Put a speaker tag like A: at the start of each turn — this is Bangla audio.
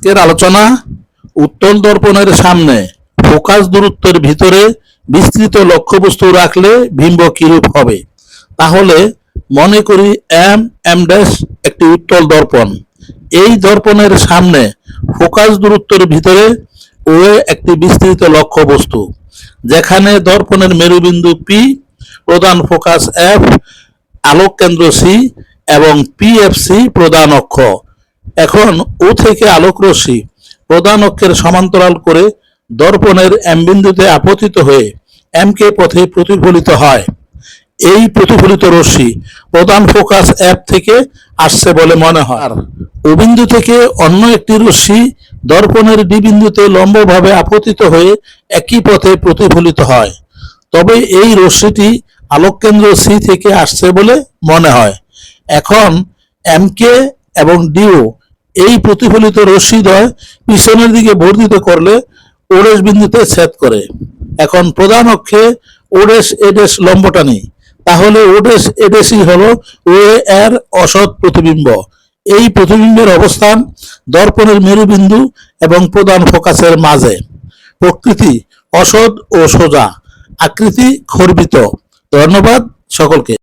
A: আজকের আলোচনা উত্তল দর্পণের সামনে ফোকাস দূরত্বের ভিতরে বিস্তৃত লক্ষ্যবস্তু রাখলে বিম্ব কিরূপ হবে। তাহলে মনে করি এম ড্যাশ একটি উত্তল দর্পণ। এই দর্পণের সামনে ফোকাস দূরত্বের ভিতরে ও একটি বিস্তৃত লক্ষ্যবস্তু, যেখানে দর্পণের মেরুবিন্দু পি, প্রধান ফোকাস এফ, আলোক কেন্দ্র সি এবং পিএফসি প্রধান অক্ষ। এখন ও থেকে আলোক রশ্মি প্রধান অক্ষের সমান্তরাল করে দর্পণের এম বিন্দুতে আপতিত হয়ে এম কে পথে প্রতিফলিত হয়। এই প্রতিফলিত রশ্মি প্রধান ফোকাস এফ থেকে আসছে বলে মনে হয়। আর ও বিন্দু থেকে অন্য একটি রশ্মি দর্পণের ডি বিন্দুতে লম্বভাবে আপতিত হয়ে একই পথে প্রতিফলিত হয়। তবে এই রশ্মিটি আলোক কেন্দ্র সি থেকে আসছে বলে মনে হয়। এখন এম কে এবং ডিও এই প্রতিফলিত রশ্মিদ্বয় পিছনের দিকে বর্ধিত করলে ওডেস বিন্দুতে ছেদ করে। এখন প্রধান অক্ষে ওডেস এডেস লম্ব টানি, তাহলে ওডেস এডেসই হলো ও এর অসৎ প্রতিবিম্ব। এই প্রতিবিম্বের অবস্থান দর্পণের মেরুবিন্দু এবং প্রধান ফোকাসের মাঝে। প্রকৃতি অসৎ ও সোজা, আকৃতি খর্বিত। ধন্যবাদ সকলকে।